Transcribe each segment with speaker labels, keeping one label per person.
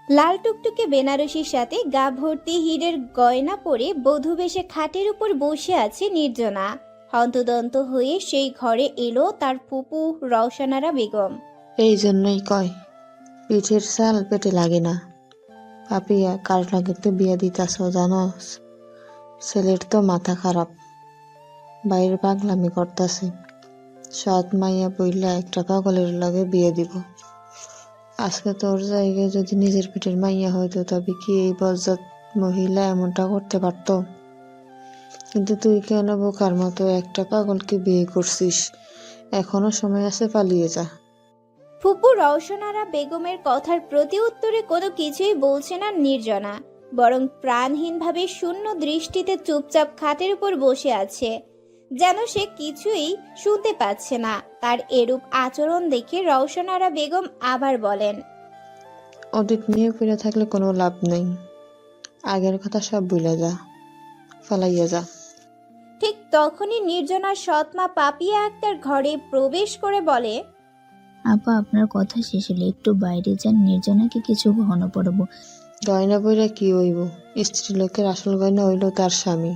Speaker 1: লাল টুকটুকে বেনারসির সাথে গা ভর্তি হীরের গয়না পরে বধূ বেশে খাটের উপর বসে আছে নির্জনা। হন্তদন্ত হয়ে সেই ঘরে এলো তার ফুপু রওশনারা বেগম।
Speaker 2: এই জন্যই কয় পিঠের চাল পেটে লাগে না। পাপিয়া কার লাগে তো বিয়া দিতাছ জানস? ছেলের তো মাথা খারাপ, বাইরে পাগলামি করতাছে। সৎ মাইয়া বইলা একটা পাগলের লগে বিয়ে দিব। আজকে তোর জায়গায় যদি নিজের পেটের মাইয়া হইতো তবে কি এই বজ্জাত মহিলা এমনটা করতে পারতো? কিন্তু তুই কেন বোকার মতো একটা পাগলকে বিয়ে করছিস? এখনো সময় আছে, পালিয়ে যা।
Speaker 1: ফুপু রওশনারা বেগমের কথার প্রতি উত্তরে কোনো কিছুই বলছে না নির্জনা, বরং প্রাণহীনভাবে শূন্য দৃষ্টিতে চুপচাপ খাটের উপর বসে আছে, যেন সে কিছুই শুনতে পাচ্ছে না। তার এরূপ আচরণ দেখে রওশনারা বেগম আবার বলেন,
Speaker 2: অতীত নিয়ে পড়ে থাকলে কোনো লাভ নেই। আগের কথা সব ভুলে যা, পালাইয়া যা।
Speaker 1: ঠিক তখনই নির্জনার সৎমা পাপিয়া আক্তার ঘরে প্রবেশ করে বলে,
Speaker 3: আপা, আপনার কথা শেষ হলে একটু বাইরে যান, নির্জনাকে কিছু গহনা পরাবো।
Speaker 2: গয়না বইরা কি হইব? স্ত্রী লোকের আসল গয়না হইল তার স্বামী,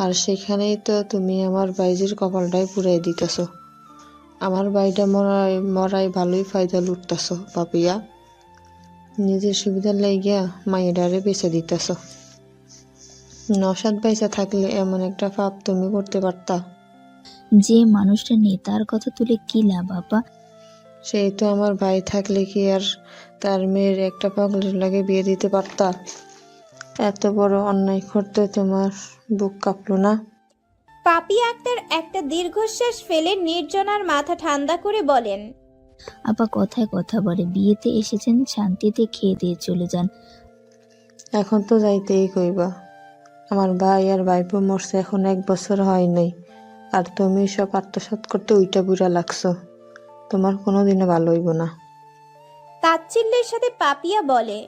Speaker 2: আর সেখানেই তো তুমি আমার বাইজির কপালটাই পুরাই দিতেছ। আমার বাইটা মরাই ভালোই ফায়দা লুটতেছ পাপিয়া। নিজের সুবিধার লাইগিয়া মাইয়াডারে বেঁচে দিতেছ। নসাদ বাইসা থাকলে এমন একটা পাপ তুমি করতে পারতা?
Speaker 3: যে মানুষটা নেই তার কথা তুলে কি লাভ আপা?
Speaker 2: সেই তো আমার ভাই থাকলে কি আর তার মেয়ের একটা পাগলের লাগে বিয়ে দিতে পারতা? এত বড় অন্যায় করতে তোমার বুক কাঁপলো না?
Speaker 1: পাপিয়া আক্তার একটা দীর্ঘশ্বাস ফেলে নির্জনার মাথা ঠান্ডা করে বলেন,
Speaker 3: আপা কথায় কথা বলে, বিয়েতে এসেছেন, শান্তিতে খেয়ে দিয়ে চলে যান।
Speaker 2: এখন তো যাইতেই কইবা। আমার ভাই আর ভাইপো মরছে এখন 1 বছর হয় নাই, আর তুমি সব আত্মসাৎ করতে উইটা বুড়া লাগছো। তোমার কোনোদিনও ভালো হইব না।
Speaker 1: তাচ্ছিল্যের সাথে পাপিয়া বলে,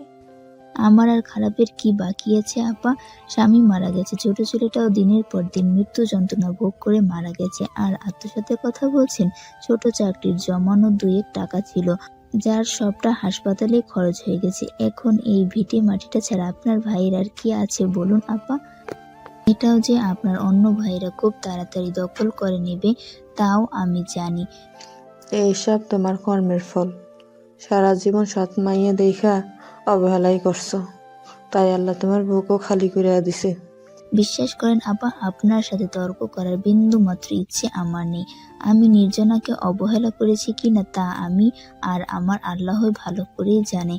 Speaker 3: আমার আর খারাপের কি বাকি আছে আপা? স্বামী মারা গেছে, ছোট ছেলেটাও দিনের পর দিন মৃত্যু যন্ত্রণা ভোগ করে মারা গেছে, আর আত্মসাতের কথা বলছেন? ছোট চাকরির জমানো 2 টাকা ছিল, যার সবটা হাসপাতালে খরচ হয়ে গেছে। এখন এই ভিটে মাটিটা ছাড়া আপনার ভাইয়ের আর কি আছে বলুন আপা? এটাও যে আপনার অন্য ভাইয়েরা খুব তাড়াতাড়ি দখল করে নেবে তাও আমি জানি।
Speaker 2: এইসব তোমার কর্মের ফল। সারা জীবন সৎ মাইয়া দেখা অবহেলাই করছো, তাই আল্লাহ তোমার বুকও খালি করে দিছে।
Speaker 3: বিশ্বাস করেন আপা, আপনার সাথে তর্ক করার বিন্দু মাত্র ইচ্ছে আমার নেই। আমি নির্জনাকে অবহেলা করেছি কিনা তা আমি আর আমার আল্লাহই ভালো করেই জানে।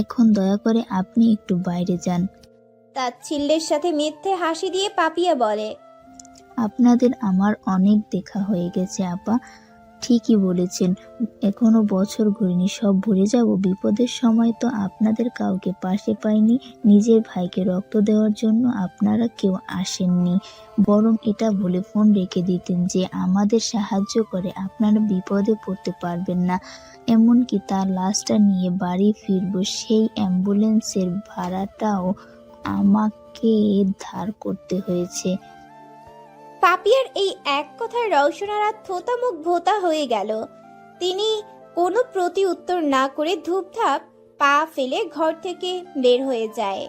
Speaker 3: এখন দয়া করে আপনি একটু বাইরে যান।
Speaker 1: তাচ্ছিল্যের সাথে মিথ্যে হাসি দিয়ে পাপিয়া বলে,
Speaker 3: আপনাদের আমার অনেক দেখা হয়ে গেছে আপা, ঠিকই বলেছেন। এখনো বছর ঘুরিনি, সব ভুলে যাব? বিপদের সময় তো আপনাদের কাউকে পাশে পাইনি, নিজের ভাইকে রক্ত দেওয়ার জন্য আপনারা কেউ আসেননি, বরং এটা বলে ফোন রেখে দিতেন যে আমাদের সাহায্য করে আপনারা বিপদে পড়তে পারবেন না। এমনকি তার লাশটা নিয়ে বাড়ি ফিরবো সেই অ্যাম্বুলেন্সের ভাড়াটাও আমাকে ধার করতে হয়েছে।
Speaker 1: পাপিয়ার এই এক কথায় রওশনারা থোতা মুখ ভোতা হয়ে গেল। তিনি কোনো প্রতি উত্তর না করে ধূপধাপ পা ফেলে ঘর থেকে বের হয়ে যায়।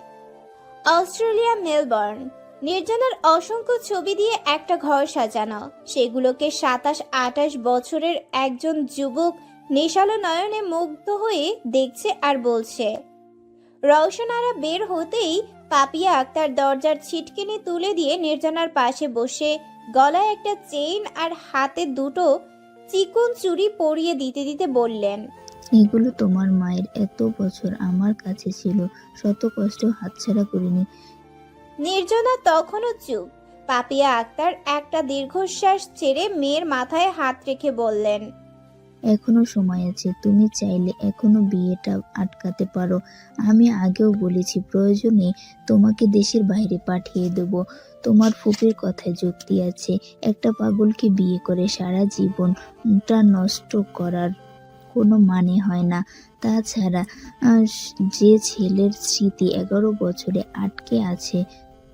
Speaker 1: Australia Melbourne. নির্জনার অসংখ্য ছবি দিয়ে একটা ঘর সাজানো, সেগুলোকে 27-28 বছরের একজন যুবক নেশালো নয়নে মুগ্ধ হয়ে দেখছে আর বলছে। রওশনারা বের হতেই পাপিয়া আক্তার দরজার ছিটকিনি তুলে দিয়ে নির্জনার পাশে বসে গলায় একটা চেইন আর হাতে 2টো চিকন চুড়ি পরিয়ে দিতে দিতে বললেন,
Speaker 3: এগুলো তোমার মায়ের এত বছর আমার কাছে ছিল, শত কষ্ট হাতছাড়া করিনি।
Speaker 1: নির্জনা তখনও চুপ। পাপিয়া আক্তার একটা দীর্ঘশ্বাস ছেড়ে মেয়ের মাথায় হাত রেখে বললেন,
Speaker 3: এখনো সময় আছে, তুমি চাইলে এখনো বিয়েটা আটকাতে পারো। আমি আগেও বলেছি প্রয়োজনে তোমাকে দেশের বাইরে পাঠিয়ে দেব। তোমার ফুপির কথায় যুক্তি আছে, একটা পাগলকে বিয়ে করে সারা জীবনটা নষ্ট করার কোনো মানে হয় না। তাছাড়া যে ছেলের স্মৃতি 11 বছরে আটকে আছে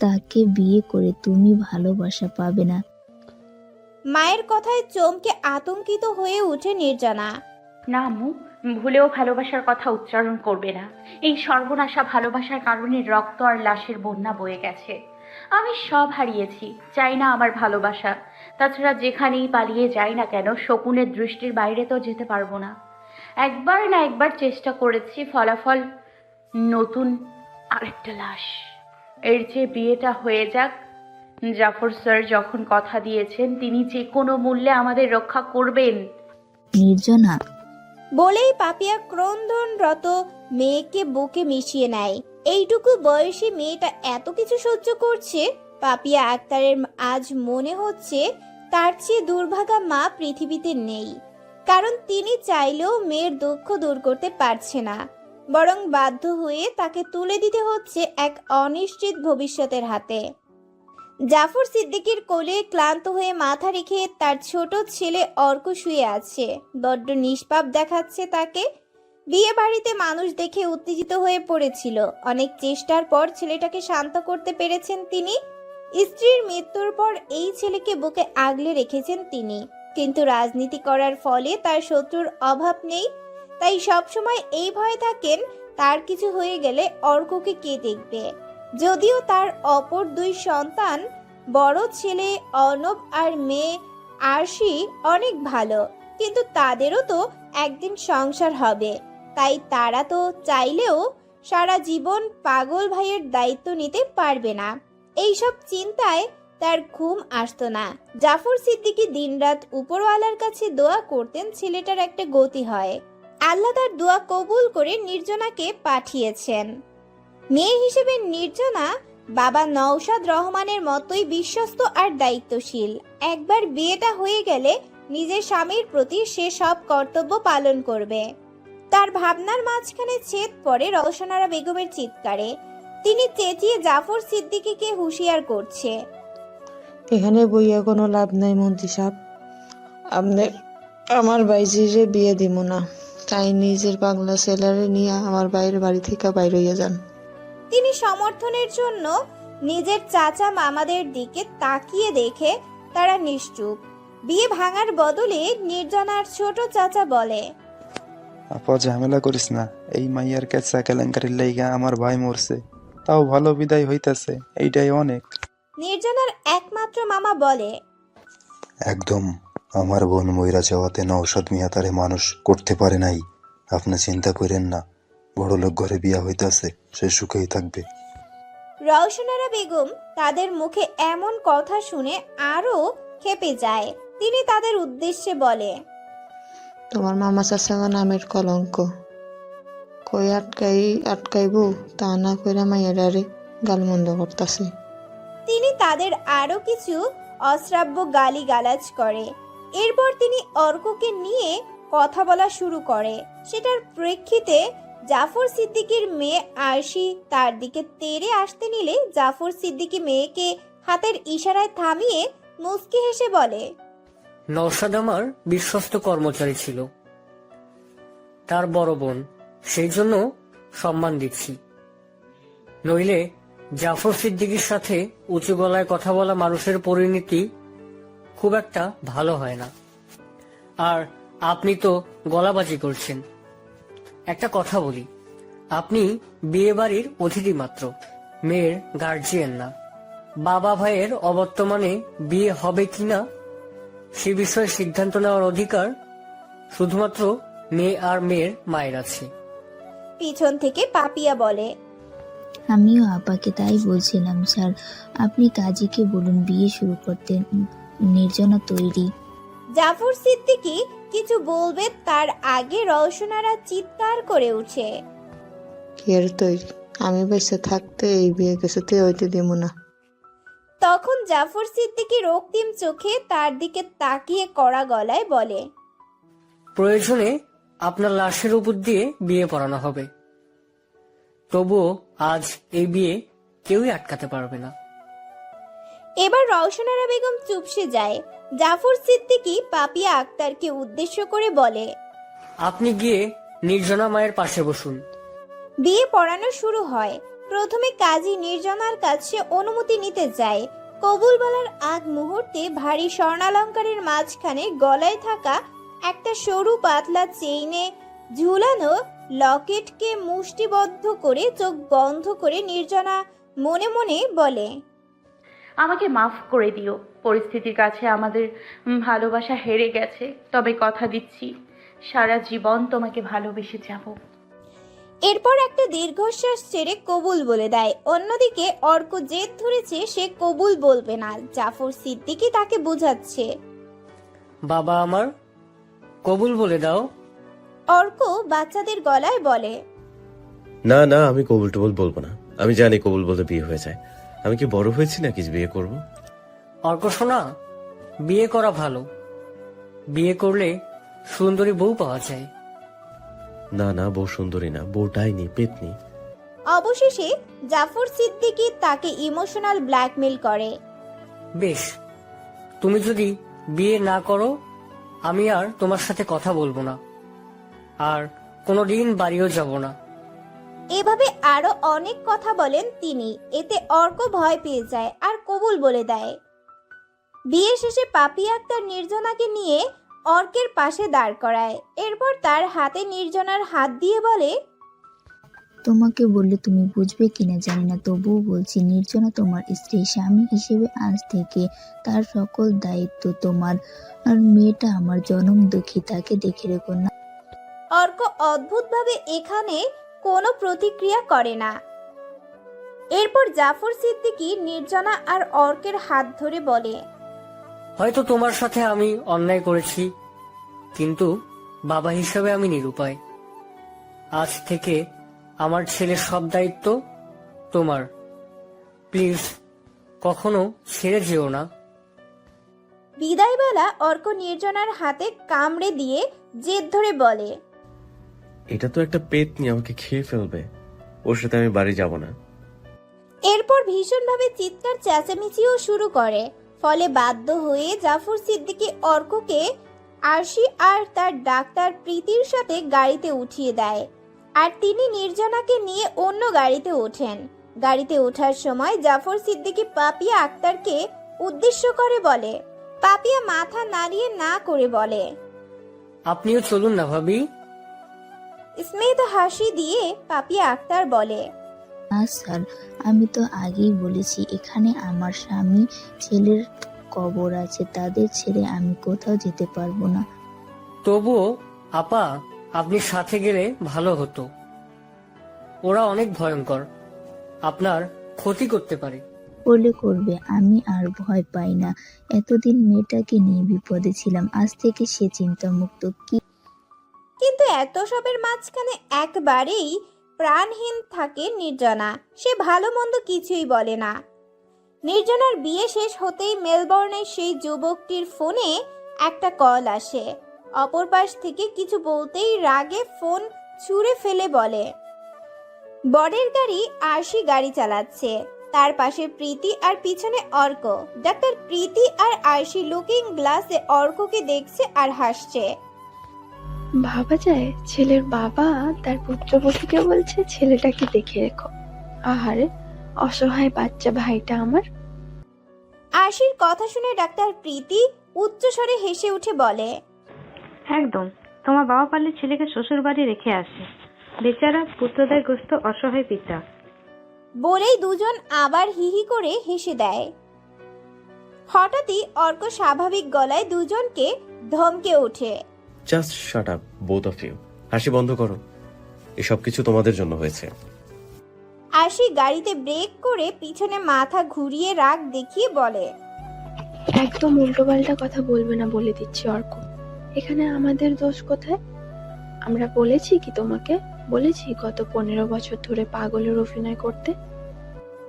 Speaker 3: তাকে বিয়ে করে তুমি ভালোবাসা পাবে না।
Speaker 1: মায়ের কথায় চমকে আতঙ্কিত হয়ে উঠে নির্জনা।
Speaker 4: না আম্মু, ভুলেও ভালোবাসার কথা উচ্চারণ করবে না। এই সর্বনাশা ভালোবাসার কারণে রক্ত আর লাশের বন্যা বয়ে গেছে। আমি সব হারিয়েছি, চাই না আমার ভালোবাসা। তাছাড়া যেখানেই পালিয়ে যাই না কেন, শকুনের দৃষ্টির বাইরে তো যেতে পারবো না। একবার না একবার চেষ্টা করেছি, ফলাফল নতুন আরেকটা লাশ। এর চেয়ে বিয়েটা হয়ে যাক। জাফর স্যার যখন কথা দিয়েছেন তিনি যে কোনো মূল্যে আমাদের রক্ষা করবেন।
Speaker 3: নির্জনা,
Speaker 1: বলেই পাপিয়া ক্রন্দনরত মেয়েকে বুকে মিশিয়ে নেয়। এইটুকু বয়সী মেয়েটা এত কিছু সহ্য করছে। পাপিয়া আক্তারের আজ মনে হচ্ছে তার চেয়ে দুর্ভাগা মা পৃথিবীতে নেই, কারণ তিনি চাইলেও মেয়ের দুঃখ দূর করতে পারছে না, বরং বাধ্য হয়ে তাকে তুলে দিতে হচ্ছে এক অনিশ্চিত ভবিষ্যতের হাতে। জাফর সিদ্দিকীর কোলে ক্লান্ত হয়ে মাথা রেখে তার ছোট ছেলে অর্ক শুয়ে আছে। বড্ড নিষ্পাপ দেখাচ্ছে তাকে। বিয়ে বাড়িতে মানুষ দেখে উত্তেজিত হয়ে পড়েছিল। অনেক চেষ্টার পর ছেলেটাকে শান্ত করতে পেরেছেন তিনি। স্ত্রীর মৃত্যুর পর এই ছেলেকে বুকে আগলে রেখেছেন তিনি, কিন্তু রাজনীতি করার ফলে তার শত্রুর অভাব নেই। তাই সবসময় এই ভয়ে থাকেন তার কিছু হয়ে গেলে অর্ককে কে দেখবে। যদিও তার অপর দুই সন্তান, বড় ছেলে অর্ণব আর মেয়ে আরশি অনেক ভালো, কিন্তু তাদেরও তো একদিন সংসার হবে। তাই তারা তো চাইলেও সারা জীবন পাগল ভাইয়ের দায়িত্ব নিতে পারবে না। এইসব চিন্তায় তার ঘুম আসতো না। জাফর সিদ্দিকী দিনরাত উপরওয়ালার কাছে দোয়া করতেন ছেলেটার একটা গতি হয়। আল্লাহ তার দোয়া কবুল করে নির্জনাকে পাঠিয়েছেন। মেয়ে হিসেবে নির্জনা বাবা নওশাদ রহমানের মতোই বিশ্বস্ত আর দায়িত্বশীল। একবার বিয়েটা হয়ে গেলে নিজের স্বামীর প্রতি সে সব কর্তব্য পালন করবে। তার ভাবনার মাঝখানে ছেদ পড়ে রওশনারা বেগমের চিৎকারে। তিনি চেঁচিয়ে জাফর সিদ্দিকীকে হুঁশিয়ার করছে।
Speaker 2: এখানে বইয়া কোনো লাভ নাই মন্ত্রী সাহেব, আপনার আমার বাইজিরে বিয়ে দিব না, তাই নিজের বাংলা ছেলেরে নিয়ে আমার বাইরের বাড়ি থেকে বাইর হইয়া যান।
Speaker 1: তিনি সমর্থনের জন্য নিজের চাচা মামাদের দিকে তাকিয়ে দেখে তারা নিশ্চুপ। বিয়ে ভাঙার বদলে নির্জনার ছোট চাচা বলে,
Speaker 5: আপা ঝামেলা করিস না, এই মাইয়ার কেঁচা কেলেঙ্কারির লাইগা আমার ভাই মরছে, তাও ভালো বিদায় হইতাছে, এইটাই অনেক।
Speaker 1: নির্জনার একমাত্র মামা বলে,
Speaker 6: একদম, আমার বোন মইরা যাওয়াতে নওশাদ মিয়া তারে মানুষ করতে পারে নাই। আপনি চিন্তা করেন না, বড় লোক ঘরে বিয়া হইতাছে, সে সুখেই থাকবে।
Speaker 1: রওশনারা বেগম তাদের মুখে এমন কথা শুনে আরো ক্ষেপে যায়। তিনি তাদের উদ্দেশ্যে বলে,
Speaker 2: তোমার মামা চাচা নামের কলঙ্ক, কই আটকাইব তা না কইরা মাইয়াডারে গালমন্দ করতাছে।
Speaker 1: তিনি তাদের আরো কিছু অশ্রাব্য গালিগালাজ করে। এরপর তিনি অর্ককে নিয়ে কথা বলা শুরু করে। সেটার প্রেক্ষিতে জাফর সিদ্দিকীর মেয়ে আরশি তার দিকে তেড়ে আসতে নিলে জাফর সিদ্দিকী মেয়েকে হাতের ইশারায় থামিয়ে মুচকি হেসে বলে,
Speaker 7: নওশাদ আমার বিশ্বস্ত কর্মচারী ছিল, তার বড় বোন, সেই জন্য সম্মান দিচ্ছি। নইলে জাফর সিদ্দিকীর সাথে উঁচু গলায় কথা বলা মানুষের পরিণতি খুব একটা ভালো হয় না। আর আপনি তো গলাবাজি করছেন। একটা কথা বলি, আপনি বিয়ে বাড়ির অতিথি মাত্র, মেয়ের গার্জিয়ান না। বাবা ভাইয়ের অবর্তমানে বিয়ে হবে কিনা সে বিষয়ে সিদ্ধান্ত নেওয়ার অধিকার শুধুমাত্র মেয়ে আর মেয়ের মায়ের আছে।
Speaker 1: পিছন থেকে পাপিয়া বলে,
Speaker 3: আমিও আপাকে তাই বলছিলাম স্যার, আপনি কাজীকে বলুন বিয়ে শুরু করতে, নির্জনা তৈরি।
Speaker 1: জাফর সিদ্দিকী কিছু বলবে তার আগে রওশনারা চিৎকার করে উঠে,
Speaker 2: এর তৈরি, আমি বেঁচে থাকতে এই বিয়ে কিছুতে হইতে দিব না।
Speaker 1: তখন জাফর সিদ্দিকী রক্তিম চোখে তার দিকে তাকিয়ে কড়া গলায় বলে,
Speaker 7: প্রয়োজনে আপনার লাশের উপর দিয়ে বিয়ে পড়ানো হবে, তবুও আজ এই বিয়ে কেউই আটকাতে পারবে না।
Speaker 1: এবার রওশনারা বেগম চুপসে যায়। জাফর সিদ্দিকী পাপিয়া আক্তারকে উদ্দেশ্য করে বলে,
Speaker 7: আপনি গিয়ে নির্জনা মায়ের পাশে বসুন।
Speaker 1: বিয়ে পড়ানো শুরু হয়। প্রথমে কাজী নির্জনার কাছে অনুমতি নিতে যায়। কবুল বলার আগ মুহূর্তে ভারী স্বর্ণালঙ্কারের মাঝখানে গলায় থাকা একটা সরু পাতলা চেইনে ঝুলানো লকেটকে মুষ্টিবদ্ধ করে চোখ বন্ধ করে নির্জনা মনে মনে বলে,
Speaker 4: আমাকে মাফ করে দিও। পরিস্থিতির কাছে আমাদের ভালোবাসা হেরে গেছে, তবে কথা দিচ্ছি সারা জীবন তোমাকে ভালোবেসে যাব।
Speaker 1: এরপর একটা দীর্ঘশ্বাস ছেড়ে কবুল বলে দেয়। অন্যদিকে অর্ক জেদ ধরেছে সে কবুল বলবে না। জাফর সিদ্দিকী তাকে বোঝাচ্ছে।
Speaker 7: বাবা আমার, কবুল বলে দাও।
Speaker 1: অর্ক বাচ্চাদের গলায় বলে,
Speaker 8: না না, আমি কবুল টবুল বলবো না। আমি জানি কবুল বলতে বিয়ে হয়ে যায়। আমি কি বড় হয়েছি নাকি যে বিয়ে করব?
Speaker 7: অর্ক শোনা, বিয়ে করা ভালো। বিয়ে করলে সুন্দরী বউ পাওয়া যায়।
Speaker 8: না না, বউ সুন্দরী না, বউ ডাইনি, পেতনি।
Speaker 1: অবশেষে জাফর সিদ্দিকী তাকে ইমোশনাল ব্ল্যাকমেল করে।
Speaker 7: বেশ, তুমি যদি বিয়ে না করো আমি আর তোমার সাথে কথা বলবো না, আর কোনোদিন বাড়িও যাব না।
Speaker 1: এভাবে আরো অনেক কথা বলেন তিনি। এতে অর্ক ভয় পেয়ে যায় আর কবুল বলে দেয়। বিয়ে শেষে পাপিয়া আক্তার নির্জনাকে নিয়ে অর্কের পাশে দাঁড় করায়। এরপর তার হাতে নির্জনার হাত দিয়ে বলে,
Speaker 3: তোমাকে বললে তুমি বুঝবে কিনা জানি না, তবুও বলছি নির্জনা তোমার স্ত্রী। স্বামী হিসেবে আজ থেকে তার সকল দায়িত্ব তোমার। আর মেয়েটা আমার জনম দুঃখী, তাকে দেখে রেখো না।
Speaker 1: অর্ক অদ্ভুতভাবে এখানে কোনো প্রতিক্রিয়া করে না। এরপর জাফর সিদ্দিকী নির্জনা আর অর্কের হাত ধরে বলে,
Speaker 7: হয়তো তোমার সাথে আমি অন্যায় করেছি, কিন্তু বাবা হিসেবে আমি নিরুপায়। আজ থেকে আমার ছেলের সব দায়িত্ব তোমার। প্লিজ কখনো ছেড়ে যেও না।
Speaker 1: বিদায়বেলা অর্ক নির্জনার হাতে কামড়ে দিয়ে জেদ ধরে বলে,
Speaker 8: এটা তো একটা পেতনি, আমাকে খেয়ে ফেলবে। ওর সাথে আমি বাড়ি যাব না।
Speaker 1: এরপর ভীষণভাবে চিৎকার চেঁচামেচিও শুরু করে। ফলে বাধ্য হয়ে জাফর সিদ্দিকী অর্ককে আরশি আর তার ডাক্তার প্রীতির সাথে গাড়িতে উঠিয়ে দেয়। আর তিনি নির্জনাকে নিয়ে অন্য গাড়িতে ওঠেন। গাড়িতে ওঠার সময় জাফর সিদ্দিকী পাপিয়া আক্তারকে উদ্দেশ্য করে বলে। পাপিয়া মাথা নাড়িয়ে না করে বলে,
Speaker 7: আপনিও চলুন না ভাবি।
Speaker 1: স্মিত হাসি দিয়ে পাপিয়া আক্তার বলে,
Speaker 3: না স্যার, আমি তো আগেই বলেছি এখানে আমার স্বামী ছেলের কবর আছে, তাদের ছেড়ে আমি কোথাও যেতে পারবো না।
Speaker 7: তবুও আপা, আপনি সাথে গেলে ভালো হতো। ওরা অনেক ভয়ঙ্কর, আপনার ক্ষতি করতে পারে।
Speaker 3: করলে করবে, আমি আর ভয় পাই না। এতদিন মেয়েটাকে নিয়ে বিপদে ছিলাম, আজ থেকে সে চিন্তামুক্ত।
Speaker 1: কিন্তু এত সবের মাঝখানে একবারেই প্রাণহীন থাকে নির্জনা। সে ভালো মন্দ কিছুই বলে না। নির্জনার বিয়ে শেষ হতেই মেলবোর্নের সেই যুবকটির ফোনে একটা কল আসে। অপর পাশ থেকে কিছু বলতেই রাগে ফোন ছুঁড়ে ফেলে বলে, বরের গাড়ি আরশি গাড়ি চালাচ্ছে, তার পাশে প্রীতি আর পিছনে অর্ক। ডাক্তার প্রীতি আর আরশি লুকিং গ্লাসে অর্ককে দেখছে আর হাসছে।
Speaker 9: ভাবা যায় ছেলের বাবা তার পুত্রবধূকে বলছে ছেলেটাকে দেখে রেখো। আহারে অসহায় বাচ্চা ভাইটা আমার।
Speaker 1: আরশির কথা শুনে ডাক্তার প্রীতি উচ্চস্বরে হেসে উঠে বলে,
Speaker 10: একদম, তোমার বাবা পারলে ছেলেকে শ্বশুর বাড়ি রেখে আসে। বেচারা পুত্রদের গ্রস্ত অসহায় পিতা।
Speaker 1: বলেই দুজন আবার হিহি করে হেসে দেয়। হঠাৎই অর্ক স্বাভাবিক গলায় দুজনকে ধমকে ওঠে,
Speaker 8: just shut up both of you. হাসি বন্ধ করো, এসব কিছু তোমাদের জন্য হয়েছে।
Speaker 1: আরশি গাড়িতে ব্রেক করে পিছনে মাথা ঘুরিয়ে রাগ দেখিয়ে বলে,
Speaker 9: একদম উল্টোপাল্টা কথা বলবে না বলে দিচ্ছি অর্ক। এখানে আমাদের দোষ কোথায়? আমরা বলেছি কি তোমাকে? বলেছি গত 15 বছর ধরে পাগলের অভিনয় করতে?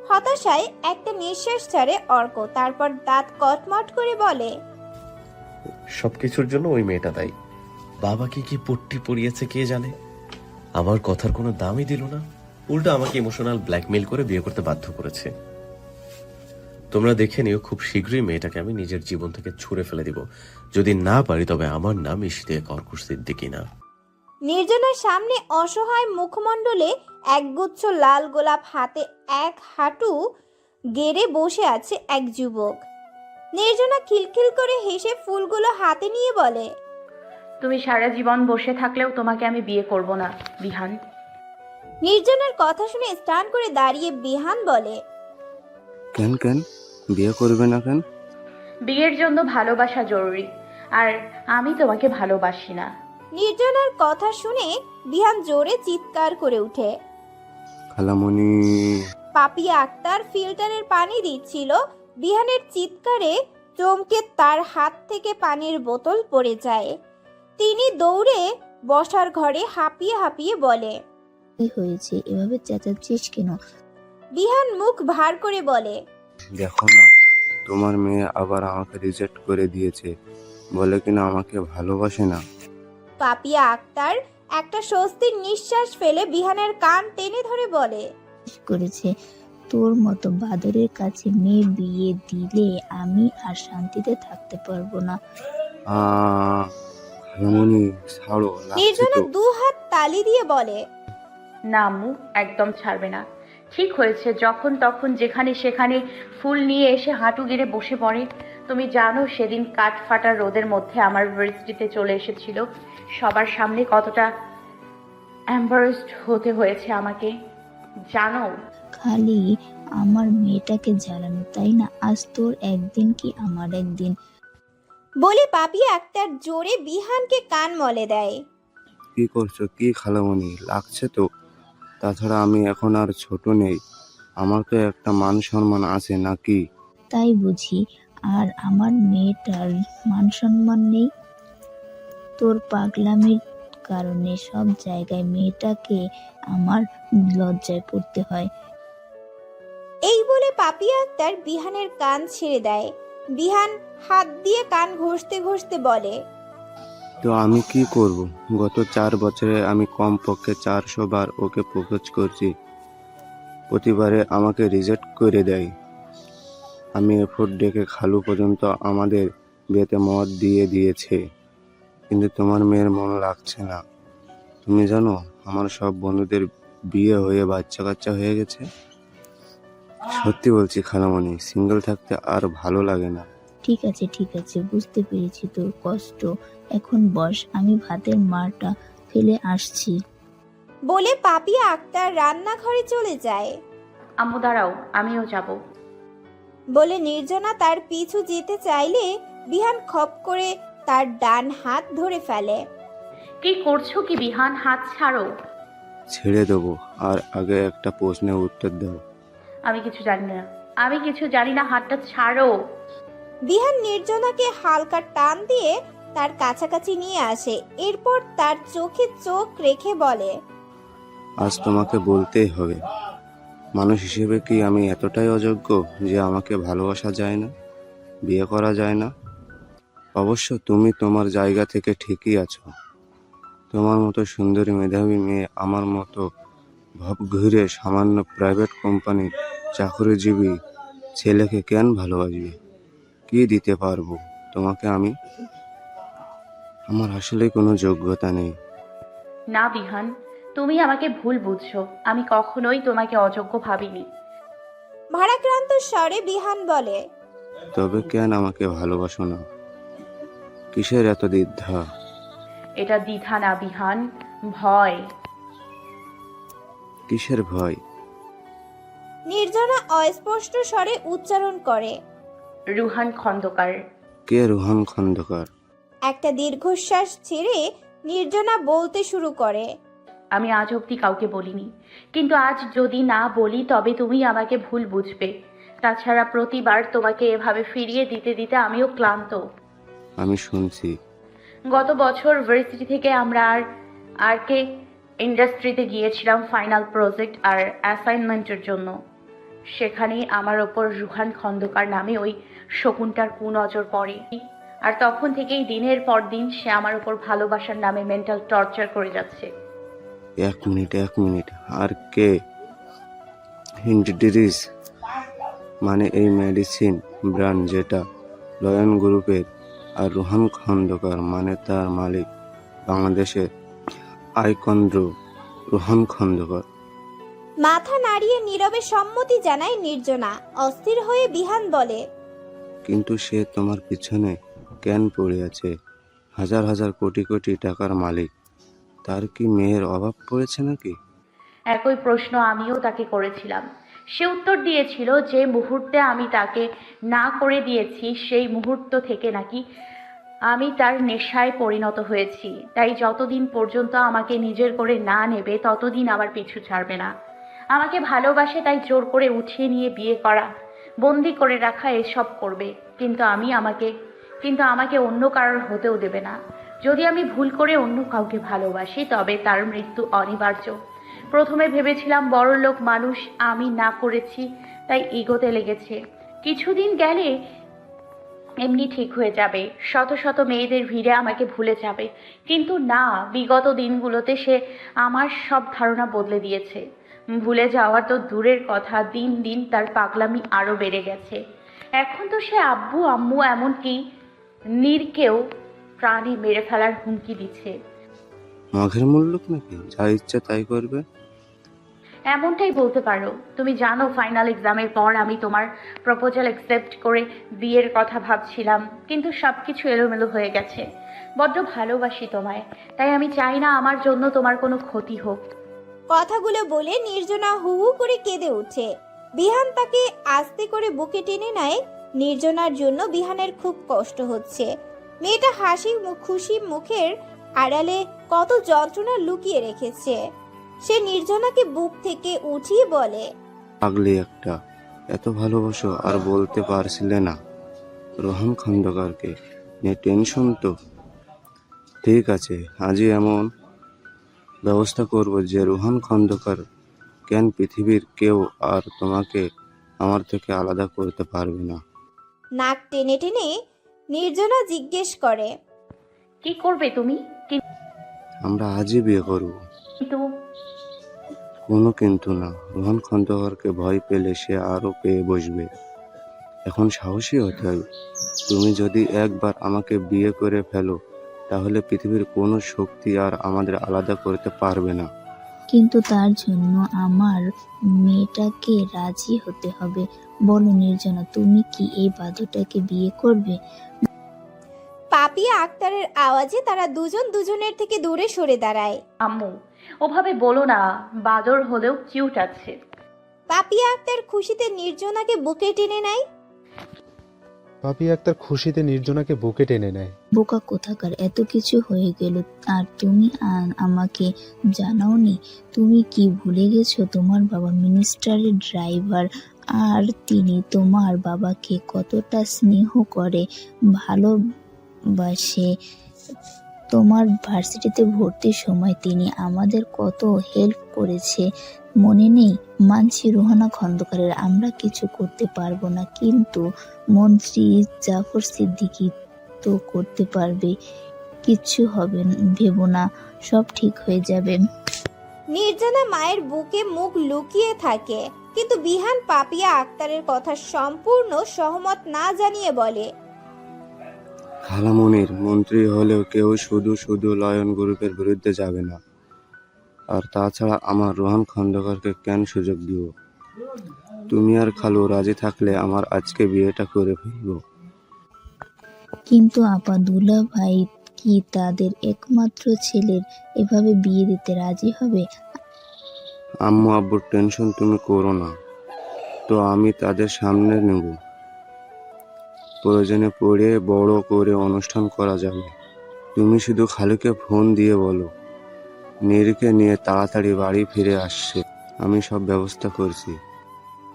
Speaker 1: হতাশায় একটা নিঃশ্বাস ছাড়ে অর্ক। তারপর দাঁত কটমট করে বলে,
Speaker 8: সবকিছুর জন্য ওই মেয়েটা দায়ী। বাবাকে কি পট্টি পরিয়েছে কে জানে। আমার কথার কোনো দামই দিল না, উল্টো আমাকে ইমোশনাল ব্ল্যাকমেল করে বিয়ে করতে বাধ্য করেছে। তোমরা দেখে নিও, খুব শীঘ্রই মেয়েটাকে আমি নিজের জীবন থেকে ছুঁড়ে ফেলে দিব। যদি না পারি তবে আমার নাম ইশতিয়াক অর্ক সিদ্দিকী না।
Speaker 1: নির্জনার সামনে অসহায় মুখমণ্ডলে একগুচ্ছ লাল গোলাপ, হাতে এক হাঁটু গেড়ে বসে আছে এক যুবক। নির্জনা খিলখিল করে হেসে ফুলগুলো হাতে নিয়ে বলে,
Speaker 4: তুমি সারা জীবন বসে থাকলেও তোমাকে আমি বিয়ে করব না বিহান।
Speaker 1: নির্জনার কথা শুনে স্টান করে দাঁড়িয়ে বিহান বলে,
Speaker 11: কেন কেন বিয়ে করবে না কেন?
Speaker 4: বিয়ের জন্য ভালোবাসা জরুরি, আর আমি তোমাকে ভালোবাসি না।
Speaker 1: নির্জনার কথা শুনে বিহান জোরে চিৎকার করে ওঠে।
Speaker 11: খালামণি,
Speaker 1: পাপিয়া আক্তার ফিল্টারের পানি দিচ্ছিল। বিহানের চিৎকারে চমকে তার হাত থেকে পানির বোতল পড়ে যায়। তিনি দৌড়ে বসার ঘরে হাঁপিয়ে হাঁপিয়ে বলে,
Speaker 3: কি হয়েছে, এভাবে চেঁচাচ্ছিস কেন?
Speaker 1: বিহান মুখ ভার করে বলে,
Speaker 11: দেখো না, তোমার মেয়ে আবার আমাকে রিজেক্ট করে দিয়েছে, বলে কিনা আমাকে ভালোবাসে না।
Speaker 1: পাপিয়া আক্তার একটা স্বস্তির নিঃশ্বাস ফেলে বিহানের কান টেনে ধরে বলে,
Speaker 3: করেছে তোর মতো বাদরের কাছে মেয়ে বিয়ে দিলে আমি আর শান্তিতে থাকতে পারবো না।
Speaker 11: খালামণি ছাড়ো, লাগছে
Speaker 1: নির্জনা
Speaker 11: তো।
Speaker 1: দু হাত তালি দিয়ে বলে,
Speaker 4: না আম্মু, একদম ছাড়বে না। ঠিক হয়েছে, যখন তখন যেখানে সেখানে ফুল নিয়ে এসে হাঁটু গেড়ে বসে পড়ে। তুমি জানো সেদিন কাঠ ফাটা রোদের মধ্যে আমার ভার্সিটিতে চলে এসেছিল, সবার সামনে কতটা এম্বারেসড হতে হয়েছে আমাকে, জানো?
Speaker 3: খালি আমার মেয়েটাকে জ্বালানো, তাই না? আজ তোর একদিন কি আমার একদিন।
Speaker 1: বলে পাপিয়া আক্তার জোরে বিহানকে কান মলে দেয়।
Speaker 11: কি করছো কি খালামণি, লাগছে তো। তাছাড়া আমি এখন আর ছোট নেই, আমার তো একটা মান সম্মান আছে নাকি?
Speaker 3: তাই বুঝি আর আমার মেয়েটার মান সম্মান নেই? তোর পাগলামির কারণে সব জায়গায় মেয়েটাকে আমার লজ্জায় পড়তে হয়।
Speaker 1: এই বলে পাপিয়া আক্তার বিহানের কান ছেড়ে দেয়। বিহান হাত দিয়ে কান ঘষতে ঘষতে বলে,
Speaker 11: তো আমি কি করব? গত 4 বছরে আমি কমপক্ষে 400 বার ওকে প্রপোজ করছি, প্রতিবারে আমাকে রিজেক্ট করে দেয়। আমি এফোর্ট ডেকে খালু পর্যন্ত আমাদের বিয়েতে মত দিয়ে দিয়েছে, কিন্তু তোমার মেয়ের মন লাগছে না। তুমি জানো আমার সব বন্ধুদের বিয়ে হয়ে বাচ্চা কাচ্চা হয়ে গেছে। সত্যি বলছি খালামণি, সিঙ্গেল থাকতে আর ভালো লাগে না।
Speaker 3: ঠিক আছে, বুঝতে পেরেছি তোর কষ্ট। এখন বস, আমি ভাতের মারটা ফেলে আসছি।
Speaker 1: বলে পাপিয়া আক্তার রান্নাঘরে চলে যায়।
Speaker 4: আম্মু দাঁড়াও, আমিও যাব।
Speaker 1: বলে নির্জনা তার পিছু যেতে চাইলে বিহান খপ করে তার ডান হাত ধরে ফেলে।
Speaker 4: কি করছো কি বিহান? হাত ছাড়ো।
Speaker 11: ছেড়ে দেবো, আর আগে একটা প্রশ্নের উত্তর দাও।
Speaker 4: আমি কিছু জানি না, হাতটা ছাড়ো।
Speaker 1: বিহান নির্জনাকে হালকা টান দিয়ে তার কাছাকাছি নিয়ে আসে। এরপর তার চোখে চোখ রেখে বলে,
Speaker 11: আজ তোমাকে বলতেই হবে, মানুষ হিসেবে কি আমি এতটাই অযোগ্য যে আমাকে ভালোবাসা যায় না, বিয়ে করা যায় না? অবশ্য তুমি তোমার জায়গা থেকে ঠিকই আছো। তোমার মতো সুন্দরী মেধাবী মেয়ে আমার মতো ভাব ঘুরে সামান্য প্রাইভেট কোম্পানির চাকরিজীবী ছেলেকে কেন ভালোবাসবে? কি দিতে পারবো তোমাকে আমি? আমার আসলে কোনো যোগ্যতা নেই।
Speaker 4: না বিহান, তুমি আমাকে ভুল বুঝছো। আমি কখনোই তোমাকে অযোগ্য ভাবিনি।
Speaker 1: ভারাক্রান্ত স্বরে বিহান বলে,
Speaker 11: তবে কেন আমাকে ভালোবাসো না? কিসের এত দ্বিধা?
Speaker 4: এটা দ্বিধা না বিহান, ভয়।
Speaker 11: কিসের ভয়?
Speaker 1: নির্জনা অস্পষ্ট স্বরে উচ্চারণ করে,
Speaker 4: রুহান খন্দকার।
Speaker 11: কে রোহন খন্দকার?
Speaker 1: একটা দীর্ঘশ্বাস ছেড়ে নির্জনা বলতে শুরু করে,
Speaker 4: আমি আজ অবধি কাউকে বলিনি, কিন্তু আজ যদি না বলি তবে তুমি আমাকে ভুল বুঝবে। তাছাড়া প্রতিবার তোমাকে এভাবে ফিরিয়ে দিতে দিতে আমিও ক্লান্ত।
Speaker 11: আমি শুনছি।
Speaker 4: গত বছর ভার্সিটি থেকে আমরা আর কে ইন্ডাস্ট্রিতে গিয়েছিলাম ফাইনাল প্রজেক্ট আর অ্যাসাইনমেন্টের জন্য। সেখানেই আমার ওপর রুহান খন্দকার নামে ওই শকুনটার কুনজর পড়ে, আর তখন থেকেই দিনের পর দিন সে আমার উপর ভালোবাসার নামে মেন্টাল টর্চার করে যাচ্ছে।
Speaker 11: এক মিনিট, আর কে? হিন্ডিডিস মানে এই মেডিসিন ব্র্যান্ড যেটা লয়ন গ্রুপের, আর রোহন খন্দকার মানে তার মালিক বাংলাদেশের আইকন্দ্র রোহন খন্দকার।
Speaker 1: মাথা নাড়িয়ে নীরবে সম্মতি জানায় নির্জনা। অস্থির হয়ে বিহান বলে,
Speaker 11: কিন্তু সে তোমার পিছনে কেন পড়ে আছে? হাজার হাজার কোটি কোটি টাকার মালিক, তার কি মেয়ের অভাব পড়েছে নাকি?
Speaker 4: একই প্রশ্ন আমিও তাকে করেছিলাম। সে উত্তর দিয়েছিল যে মুহূর্তে আমি তাকে না করে দিয়েছি সেই মুহূর্ত থেকে নাকি আমি তার নেশায় পরিণত হয়েছি। তাই যতদিন পর্যন্ত আমাকে নিজের করে না নেবে ততদিন আমার পিছু ছাড়বে না। আমাকে ভালোবাসে তাই জোর করে উঠিয়ে নিয়ে বিয়ে করা, বন্দি করে রাখা, এসব করবে। কিন্তু আমাকে অন্য কারোর হতেও দেবে না। যদি আমি ভুল করে অন্য কাউকে ভালোবাসি তবে তার মৃত্যু অনিবার্য। প্রথমে ভেবেছিলাম বড়লোক মানুষ, আমি না করেছি তাই ইগোতে লেগেছে। কিছুদিন গেলে এমনি ঠিক হয়ে যাবে, শত শত মেয়েদের ভিড়ে আমাকে ভুলে যাবে। কিন্তু না, বিগত দিনগুলোতে সে আমার সব ধারণা বদলে দিয়েছে। ভুলে যাওয়ার তো দূরের কথা, দিন দিন তার পাগলামি আরো বেড়ে গেছে। এখন তো সে আব্বু আম্মু এমনকি নীরকেও প্রাণে মেরে ফেলার হুমকি দিচ্ছে।
Speaker 11: মাঘের মুল্লুক নাকি, যা ইচ্ছা তাই করবে?
Speaker 4: এমনটাই বলতে পারো। তুমি জানো ফাইনাল এক্সামের পর আমি তোমার প্রপোজাল অ্যাকসেপ্ট করে বিয়ের কথা ভাবছিলাম, কিন্তু সবকিছু এলোমেলো হয়ে গেছে। বড্ড ভালোবাসি তোমায়, তাই আমি চাই না আমার জন্য তোমার কোনো ক্ষতি হোক।
Speaker 1: কথাগুলো বলে নির্জনা হু হু করে কেঁদে ওঠে। বিহান তাকে আস্তে করে বুকে টেনে নেয়। নির্জনার জন্য বিহানের খুব কষ্ট হচ্ছে। মেয়েটা খুশি মুখের আড়ালে কত যন্ত্রণা লুকিয়ে রেখেছে। সে নির্জনাকে বুক থেকে উঠিয়ে বলে,
Speaker 11: পাগলি একটা, এত ভালোবাসো আর বলতে পারছিলে না? রোহন খন্দকারকে নিয়ে টেনশন তো? ঠিক আছে, আজই এমন ব্যবস্থা করব যে রোহন খন্দকার কেন পৃথিবীর কেউ আর তোমাকে আমার থেকে আলাদা করতে পারবে না।
Speaker 1: নাক টেনে টেনে নির্জনা জিজ্ঞেস করে,
Speaker 4: কি করবে তুমি?
Speaker 11: আমরা আজই বিয়ে করব।
Speaker 4: কিন্তু
Speaker 11: কোনো কিন্তু না। রোহন খন্দকারকে ভয় পেলে সে আরো পেয়ে বসবে। এখন সাহসী হতে হবে। তুমি যদি একবার আমাকে বিয়ে করে ফেলো তাহলে পৃথিবীর কোনো শক্তি আর আমাদের আলাদা করতে পারবে না।
Speaker 3: কিন্তু তার জন্য আমার মেয়েটাকে রাজি হতে হবে। বলো নির্জনা, তুমি কি এই বাদরটাকে বিয়ে করবে?
Speaker 1: পাপিয়া আক্তারের আওয়াজে তারা দুজন দুজনের থেকে দূরে সরে দাঁড়ায়।
Speaker 4: আম্মু, ওভাবে বলো না, বাদর হলেও কিউট আছে।
Speaker 1: পাপিয়া আক্তার খুশিতে নির্জনাকে বুকে টেনে নেয়।
Speaker 12: পাপিয়া আক্তার খুশিতে নির্জনাকে বুকে টেনে নেয়।
Speaker 3: বোকা কোথাকার, এত কিছু হয়ে গেল আর তুমি আমাকে জানাওনি? তুমি কি ভুলে গেছো তোমার বাবা মিনিস্টারের ড্রাইভার, আর তিনি তোমার বাবাকে কতটা স্নেহ করে, ভালোবাসে? তোমার ভার্সিটিতে ভর্তির সময় তিনি আমাদের কত হেল্প করেছে, মনে নেই? মানছি রোহানা খন্দকারের আমরা কিছু করতে পারবো না, কিন্তু মন্ত্রী জাফর সিদ্দিকী তো করতে পারবে। কিচ্ছু হবে ভেবো না, সব ঠিক হয়ে যাবে।
Speaker 1: নির্জনা মায়ের বুকে মুখ লুকিয়ে থাকে, কিন্তু বিহান পাপিয়া আক্তারের কথা সম্পূর্ণ সহমত না জানিয়ে বলে,
Speaker 11: খালামনির মন্ত্রী হলেও কেউ শুধু শুধু লয়ন গ্রুপের বিরুদ্ধে যাবে না। আর তাছাড়া আমার রোহন খন্দকারকে কেন সুযোগ দিব? তুমি আর খালু রাজি থাকলে আমার আজকে বিয়েটা করে ফেলবো।
Speaker 3: কিন্তু আপা দুলা ভাই কি তাদের একমাত্র ছেলের এভাবে বিয়ে দিতে রাজি হবে?
Speaker 11: আম্মু আব্বুর টেনশন তুমি করো না তো, আমি তাদের সামনে নেব। প্রয়োজনে পড়ে বড় করে অনুষ্ঠান করা যাবে। তুমি শুধু খালুকে ফোন দিয়ে বলো নীরকে নিয়ে তাড়াতাড়ি বাড়ি ফিরে আসছে, আমি সব ব্যবস্থা করছি।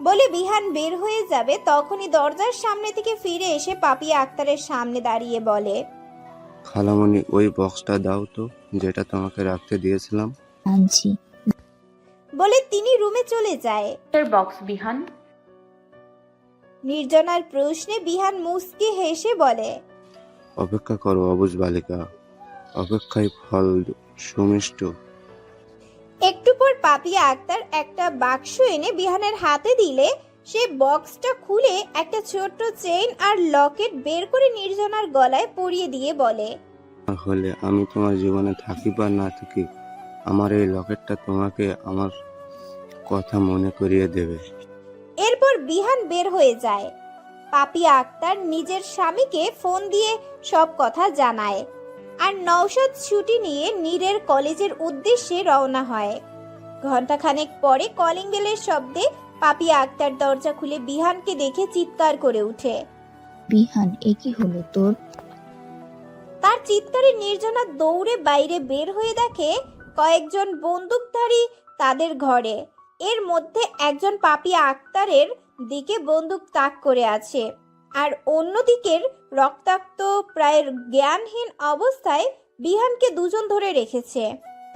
Speaker 1: বলে বিহান বের হয়ে যাবে। তখনই দরজার সামনে থেকে ফিরে এসে পাপিয়া আক্তারের সামনে দাঁড়িয়ে বলে,
Speaker 11: খালামণি ওই বক্সটা দাও তো, যেটা তোমাকে রাখতে দিয়েছিলাম।
Speaker 3: আনছি।
Speaker 1: বলে তিনি রুমে চলে যায়।
Speaker 4: বক্স বিহান।
Speaker 1: নির্জনার প্রশ্নে বিহান মুস্কি হেসে বলে,
Speaker 11: অপেক্ষা করো অবুঝ বালিকা, অপেক্ষায় ফল সুমিষ্ট।
Speaker 1: একটু পর পাপিয়া আক্তার একটা বাক্স এনে বিহানের হাতে দিলে সে বক্সটা খুলে একটা ছোট্ট চেইন আর লকেট বের করে নির্জনার গলায় পরিয়ে দিয়ে বলে,
Speaker 11: হলে আমি তোমার জীবনে থাকি বা না থাকি, আমার এই লকেটটা তোমাকে আমার কথা মনে করিয়ে দেবে।
Speaker 1: এরপর বিহান বের হয়ে যায়। পাপিয়া আক্তার নিজের স্বামীকে ফোন দিয়ে সব কথা জানায়, আর নওশাদ ছুটি নিয়ে নীরের কলেজের উদ্দেশ্যে রওনা হয়। ঘন্টাখানেক পরে কলিং বেলের শব্দে পাপিয়া আক্তার দরজা খুলে বিহানকে দেখে চিৎকার করে ওঠে।
Speaker 3: বিহান, এ কি হলো তোর?
Speaker 1: তার চিৎকারে নির্জনা দৌড়ে বাইরে বের হয়ে দেখে কয়েকজন বন্দুকধারী তাদের ঘরে। এর মধ্যে একজন পাপিয়া আক্তারের দিকে বন্দুক তাক করে আছে, আর অন্যদিকের রক্তাক্ত প্রায় জ্ঞানহীন অবস্থায় বিহানকে দুজন ধরে রেখেছে।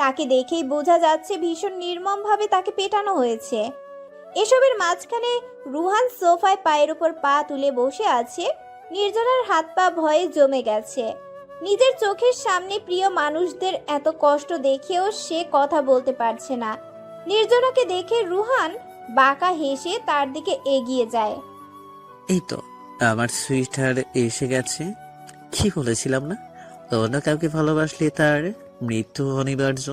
Speaker 1: তাকে দেখেই বোঝা যাচ্ছে ভীষণ নির্মমভাবে তাকে পেটানো হয়েছে। এসবের মাঝখানে রুহান সোফায় পায়ের উপর পা তুলে বসে আছে। নির্জনার হাত পা ভয়ে জমে গেছে। নিজের চোখের সামনে প্রিয় মানুষদের এত কষ্ট দেখেও সে কথা বলতে পারছে না। নির্জনাকে দেখে রুহান বাঁকা হেসে তার দিকে এগিয়ে যায়।
Speaker 13: এই তো আমার সুইটার এসে গেছে। কি বলেছিলাম না, অন্য কাউকে ভালোবাসলে তার মৃত্যু অনিবার্য।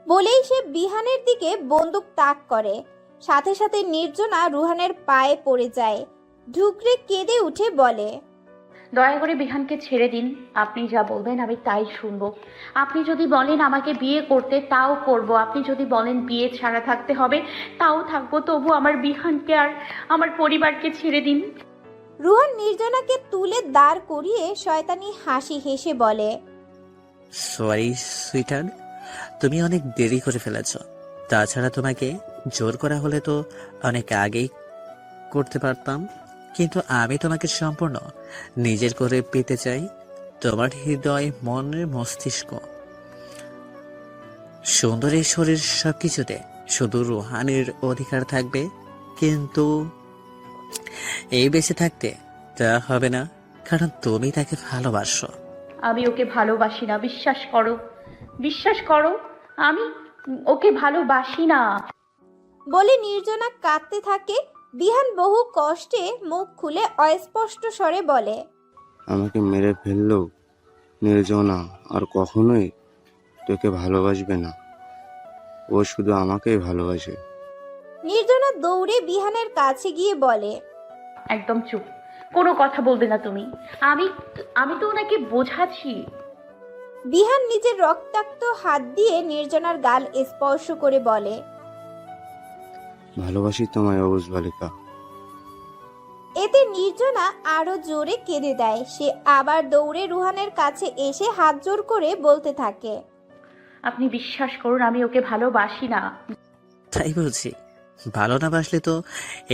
Speaker 1: বলেই সে বিহানের দিকে বন্দুক তাক করে। সাথে সাথে নির্জনা রুহানের পায়ে পড়ে যায়। ঢুকরে কেঁদে উঠে বলে,
Speaker 4: দয়া করে বিহানকে ছেড়ে দিন। আপনি যা বলবেন আমি তাই শুনবো। আপনি যদি বলেন আমাকে বিয়ে করতে, তাও করব। আপনি যদি বলেন বিয়ে ছাড়া থাকতে হবে, তাও থাকবো। তবু আমার বিহানকে আর আমার পরিবারকে ছেড়ে দিন।
Speaker 1: রুহান নির্জনাকে তুলে দাঁড় করিয়ে শয়তানি হাসি হেসে বলে,
Speaker 13: সরি সুইটার, তুমি অনেক দেরি করে ফেলেছ। তাছাড়া তোমাকে জোর করা হলে তো অনেক আগেই করতে পারতাম, কিন্তু আমি তোমাকে সম্পূর্ণ নিজের করে পেতে চাই। তোমার হৃদয়, মন, মস্তিষ্ক, সুন্দর এই শরীর সবকিছুতে শুধু রুহানের অধিকার থাকবে। কিন্তু এই বেঁচে থাকতে তা হবে না, কারণ তুমি তাকে ভালোবাসো।
Speaker 4: আমি ওকে ভালোবাসি না, বিশ্বাস করো। বিশ্বাস করো, আমি ওকে ভালোবাসি না।
Speaker 1: বলে নির্জনা কাঁদতে থাকে। বিহান বহু কষ্টে মুখ খুলে অস্পষ্ট স্বরে বলে,
Speaker 11: আমাকে মেরে ফেললেও নির্জনা আর কখনোই তোকে ভালোবাসবে না। ও শুধু আমাকেই ভালোবাসে।
Speaker 1: নির্জনা দৌড়ে বিহানের কাছে গিয়ে বলে,
Speaker 4: একদম চুপ, কোনো কথা বলবে না তুমি। আমি তো ওনাকে বোঝাচ্ছি।
Speaker 1: বিহান নিজের রক্তাক্ত হাত দিয়ে নির্জনার গাল স্পর্শ করে বলে,
Speaker 11: ভালোবাসি তোমায় অবুঝ বালিকা।
Speaker 1: এতে নির্জনা আরো জোরে কেঁদে দেয়। সে আবার দৌড়ে রুহানের কাছে এসে হাত জোর করে বলতে থাকে,
Speaker 4: আপনি বিশ্বাস করুন, আমি ওকে ভালোবাসি না।
Speaker 13: তাই বলছি, ভালো না বাসলে তো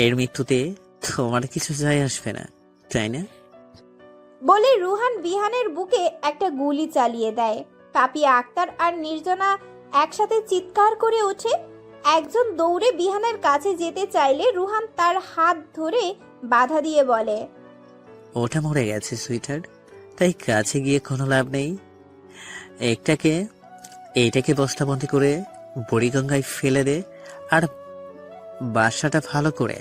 Speaker 13: এর মৃত্যুতে তোমার কিছু যায় আসবে না, তাই না?
Speaker 1: বলে রুহান বিহানের বুকে একটা গুলি চালিয়ে দেয়। পাপিয়া আক্তার আর নির্জনা একসাথে চিৎকার করে ওঠে। একজন দৌড়ে বিহানের কাছে যেতে চাইলে রুহান তার হাত ধরে বাধা দিয়ে বলে,
Speaker 13: ওটা মরে গেছে সুইটার, তাই কাছে গিয়ে কোনো লাভ নেই। এইটাকে বস্তাবন্দি করে বুড়িগঙ্গায় ফেলে দে, আর বাসাটা ভালো করে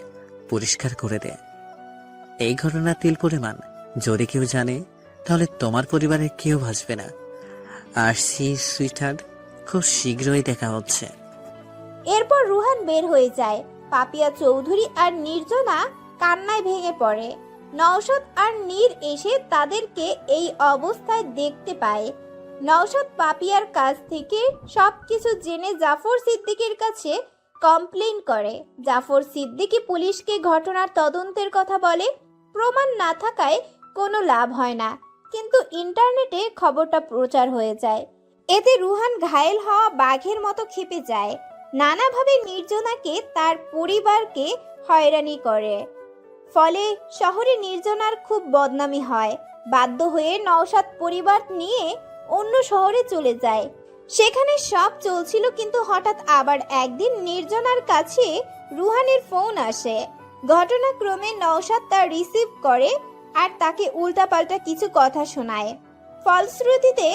Speaker 13: পরিষ্কার করে দে। এই ঘটনার তিল পরিমাণ যদি কেউ জানে, তাহলে তোমার পরিবারের কেউ বাঁচবে না। আসছি সুইটার, খুব শীঘ্রই দেখা হচ্ছে।
Speaker 1: এরপর রুহান বের হয়ে যায়। পাপিয়া চৌধুরী আর নির্জনা কান্নায় ভেঙে পড়ে। নওশাদ আর নীর এসে তাদেরকে এই অবস্থায় দেখতে পায়। নওশাদ পাপিয়ার কাছ থেকে সবকিছু জেনে জাফর সিদ্দিকের কাছে কমপ্লেইন করে। জাফর সিদ্দিকী পুলিশকে ঘটনার তদন্তের কথা বলে। প্রমাণ না থাকায় কোনো লাভ হয় না, কিন্তু ইন্টারনেটে খবরটা প্রচার হয়ে যায়। এতে রুহান ঘায়েল হওয়া বাঘের মতো ক্ষেপে যায়। নানাভাবে নির্জনাকে তার পরিবারকে হয়রানি করে। ফলে শহরে নির্জনার খুব বদনামি হয়। বাধ্য হয়ে নওশাদ পরিবার নিয়ে অন্য শহরে চলে যায়। সেখানে সব চলছিল, কিন্তু হঠাৎ আবার একদিন নির্জনার কাছে রুহানের ফোন আসে। ঘটনাক্রমে নওশাদ তা রিসিভ করে আর তাকে উল্টাপাল্টা কিছু কথা শোনায়। ফলশ্রুতিতে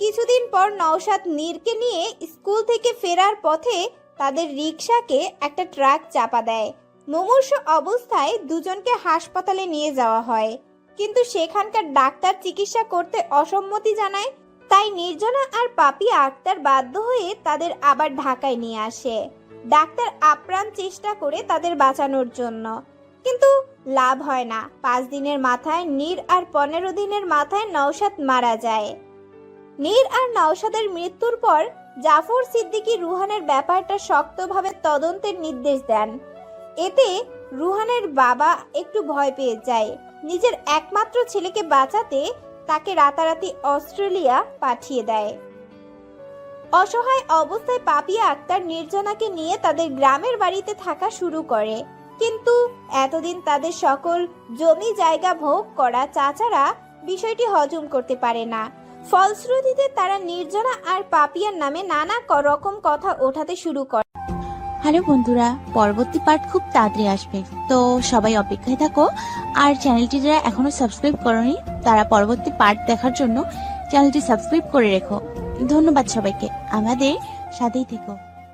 Speaker 1: কিছুদিন পর নওশাদ নীরকে নিয়ে স্কুল থেকে ফেরার পথে তাদের রিকশাকে একটা ট্রাক চাপা দেয়। মুমূর্ষু অবস্থায় দুজনকে হাসপাতালে নিয়ে যাওয়া হয়, কিন্তু সেখানকার ডাক্তার চিকিৎসা করতে অসম্মতি জানায়। তাই নির্জনা আর পাপিয়া আক্তার বাধ্য হয়ে তাদের আবার ঢাকায় নিয়ে আসে। ডাক্তার আপ্রাণ চেষ্টা করে তাদের বাঁচানোর জন্য, কিন্তু লাভ হয় না। 5 দিনের মাথায় নীর আর 15 দিনের মাথায় নওশাদ মারা যায়। নীর আর নওশাদের মৃত্যুর পর জাফর সিদ্দিকী রুহানের ব্যাপারটা শক্তভাবে তদন্তের নির্দেশ দেন। এতে রুহানের বাবা একটু ভয় পেয়ে যায়। নিজের একমাত্র ছেলেকে বাঁচাতে তাকে রাতারাতি অস্ট্রেলিয়া পাঠিয়ে দেয়। অসহায় অবস্থায় পাপিয়া আক্তার নির্জনাকে নিয়ে তাদের গ্রামের বাড়িতে থাকা শুরু করে। কিন্তু এতদিন তাদের সকল জমি জায়গা ভোগ করা চাচারা বিষয়টি হজম করতে পারে না। ফলশ্রুতিতে তারা নির্জনা আর পাপিয়ার নামে নানা রকম কথা ওঠাতে শুরু করে।
Speaker 14: হ্যালো বন্ধুরা, পরবর্তী পার্ট খুব তাড়াতাড়ি আসবে, তো সবাই অপেক্ষায় থাকো। আর চ্যানেলটি যারা এখনো সাবস্ক্রাইব করনি তারা পরবর্তী পার্ট দেখার জন্য চ্যানেলটি সাবস্ক্রাইব করে রেখো। ধন্যবাদ সবাইকে, আমাদের সাথেই থেকো।